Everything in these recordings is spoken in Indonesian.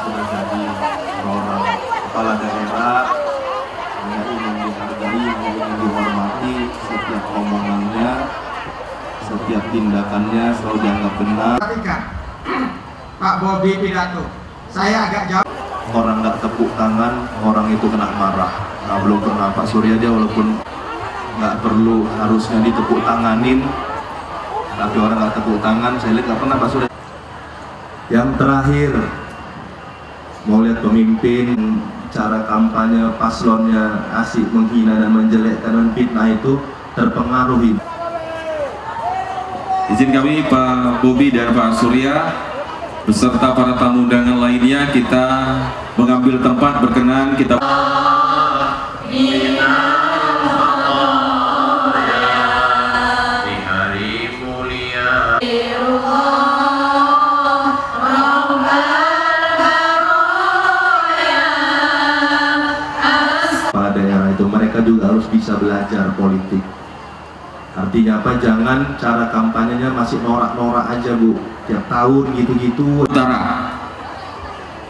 sudah jadi seorang kepala daerah, hanya ingin dihargai, ingin dihormati. Setiap omongannya, setiap tindakannya selalu dianggap benar. Pak Bobi pidato, saya agak jauh. Orang nggak tepuk tangan, orang itu kena marah. Nah, belum pernah Pak Surya aja, walaupun nggak perlu harusnya ditepuk tanganin, tapi orang nggak tepuk tangan, saya lihat nggak pernah Pak Surya. Yang terakhir, mau lihat pemimpin, cara kampanye paslonnya asik menghina dan menjelekkan dan fitnah itu terpengaruhi. Izin kami Pak Bobi dan Pak Surya beserta para tamu undangan lainnya, kita mengambil tempat, berkenan kita di hari mulia pada daerah itu mereka juga harus bisa belajar politik. Artinya apa? Jangan cara kampanyenya masih norak-norak aja Bu, tiap tahun gitu-gitu. Utara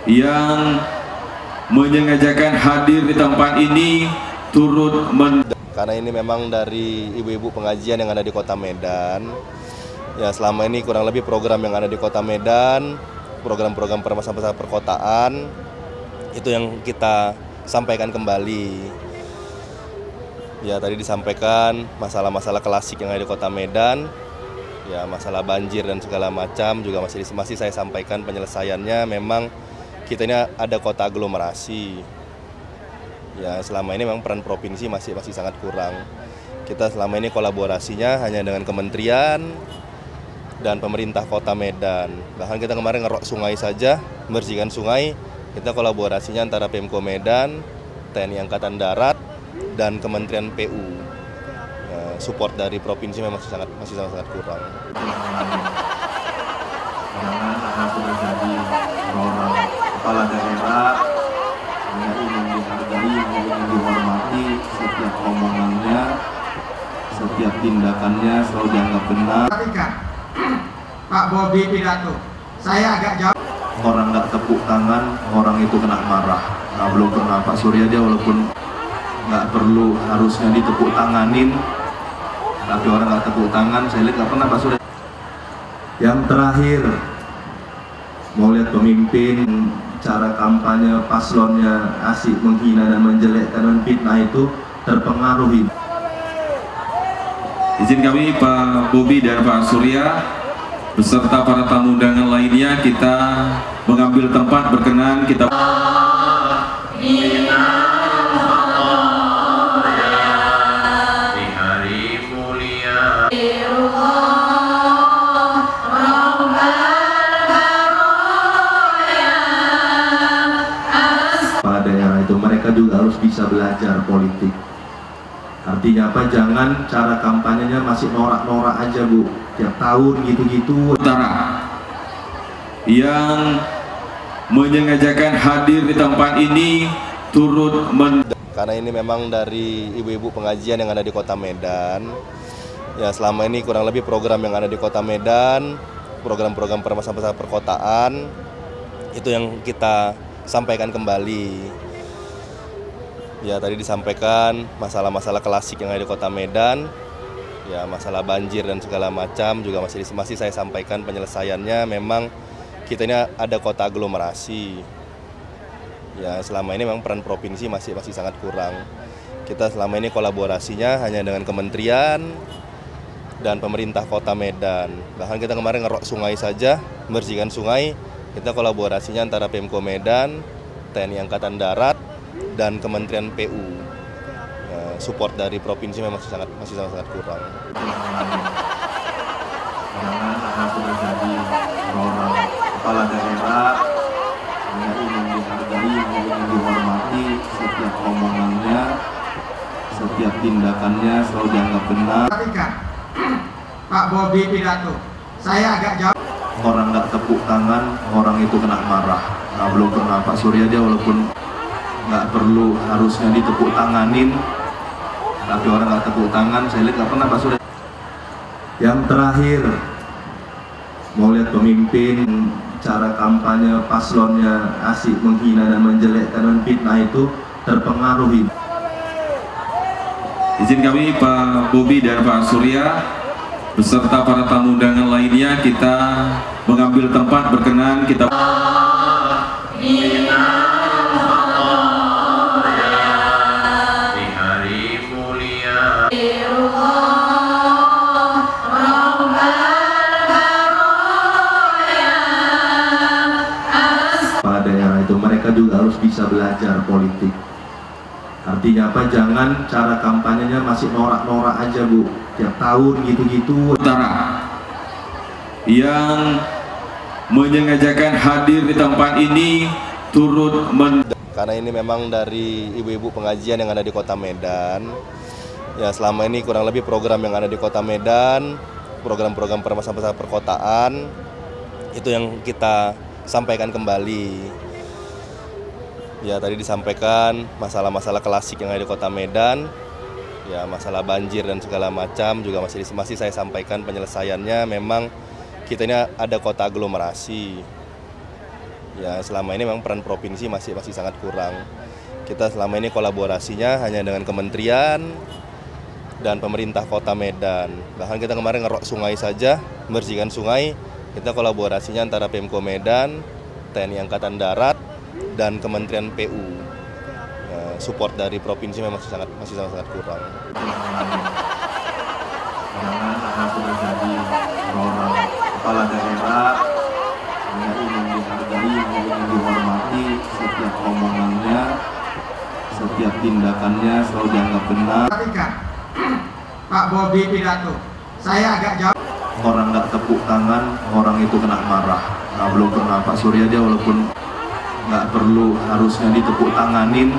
yang menyengajakan hadir di tempat ini turut karena ini memang dari ibu-ibu pengajian yang ada di Kota Medan. Ya, selama ini kurang lebih program yang ada di Kota Medan, program-program permasalahan perkotaan itu yang kita sampaikan kembali. Ya, tadi disampaikan masalah-masalah klasik yang ada di Kota Medan, ya masalah banjir dan segala macam juga masih saya sampaikan penyelesaiannya. Memang kita ini ada kota aglomerasi. Ya, selama ini memang peran provinsi masih sangat kurang. Kita selama ini kolaborasinya hanya dengan kementerian dan pemerintah Kota Medan. Bahkan kita kemarin ngerok sungai saja, membersihkan sungai, kita kolaborasinya antara Pemko Medan, TNI Angkatan Darat, dan Kementerian PU. Ya, support dari provinsi memang masih sangat kurang. Jangan karena sudah jadi seorang kepala daerah, hanya ingin dihargai, ingin dihormati. Setiap omongannya, setiap tindakannya selalu dianggap benar. Pak Bobi pidato, saya agak jauh. Orang nggak tepuk tangan, orang itu kena marah. Nah, belum pernah Pak Surya aja, walaupun nggak perlu harusnya ditepuk tanganin, tapi orang nggak tepuk tangan, saya lihat nggak pernah Pak Surya. Yang terakhir, mau lihat pemimpin, cara kampanye paslonnya asik menghina dan menjelekkan dan fitnah itu terpengaruhi. izin kami Pak Bobi dan Pak Surya beserta para tamu undangan lainnya, kita mengambil tempat, berkenan kita daerah itu mereka juga harus bisa belajar politik. Artinya apa? Jangan cara kampanyenya masih norak-norak aja Bu, tiap tahun gitu-gitu. Utara yang menyengajakan hadir di tempat ini turut karena ini memang dari ibu-ibu pengajian yang ada di Kota Medan. Ya, selama ini kurang lebih program yang ada di Kota Medan, program-program permasalahan perkotaan itu yang kita sampaikan kembali. Ya, tadi disampaikan masalah-masalah klasik yang ada di Kota Medan, ya masalah banjir dan segala macam juga masih saya sampaikan penyelesaiannya. Memang kita ini ada kota aglomerasi. Ya, selama ini memang peran provinsi masih sangat kurang. Kita selama ini kolaborasinya hanya dengan kementerian dan pemerintah Kota Medan. Bahkan kita kemarin ngerok sungai saja, membersihkan sungai, kita kolaborasinya antara Pemko Medan, TNI Angkatan Darat, dan Kementerian PU. Ya, support dari provinsi memang masih sangat kurang. Jangan karena sudah jadi seorang kepala daerah, hanya ingin dihargai, ingin dihormati. Setiap omongannya, setiap tindakannya selalu dianggap benar. Pak Bobi pidato, saya agak jauh. Orang nggak tepuk tangan, orang itu kena marah. Nah, belum pernah Pak Surya aja, walaupun nggak perlu harusnya ditepuk tanganin, tapi orang nggak tepuk tangan, saya lihat nggak pernah Pak Surya. Yang terakhir, mau lihat pemimpin, cara kampanye paslonnya asik menghina dan menjelekkan dan fitnah itu terpengaruhi. Izin kami Pak Bobi dan Pak Surya beserta para tamu undangan lainnya kita mengambil tempat berkenan kita pada daerah itu mereka juga harus bisa belajar politik. Artinya apa? Jangan cara kampanyenya masih norak-norak aja Bu, tiap tahun gitu-gitu. Utara yang menyengajakan hadir di tempat ini turut Karena ini memang dari ibu-ibu pengajian yang ada di Kota Medan. Ya selama ini kurang lebih program yang ada di Kota Medan, program-program permasalahan perkotaan itu yang kita sampaikan kembali. Ya tadi disampaikan masalah-masalah klasik yang ada di Kota Medan, ya masalah banjir dan segala macam juga masih saya sampaikan penyelesaiannya. Memang kita ini ada kota aglomerasi. Ya selama ini memang peran provinsi masih sangat kurang. Kita selama ini kolaborasinya hanya dengan kementerian dan pemerintah Kota Medan. Bahkan kita kemarin ngerok sungai saja, membersihkan sungai. Kita kolaborasinya antara Pemko Medan, TNI Angkatan Darat, dan Kementerian PU. Ya, support dari provinsi memang masih sangat kurang. Jangan karena sudah jadi orang kepala daerah, hanya ingin dihargai, ingin dihormati, setiap omongannya, setiap tindakannya selalu dianggap benar. Perhatikan, Pak Bobi pidato. Saya agak jauh. Orang nggak tepuk tangan, orang itu kena marah. Nah, belum pernah Pak Surya dia walaupun nggak perlu harusnya ditepuk tanganin,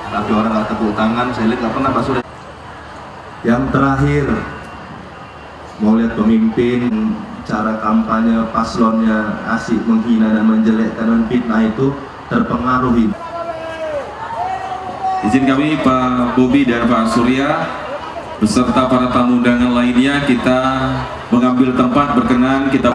tapi orang nggak tepuk tangan, saya lihat nggak pernah Pak Surya. Yang terakhir, mau lihat pemimpin cara kampanye paslonnya asik menghina dan menjelekkan dan fitnah itu terpengaruhi. izin kami Pak Bobi dan Pak Surya beserta para tamu undangan lainnya kita mengambil tempat berkenan kita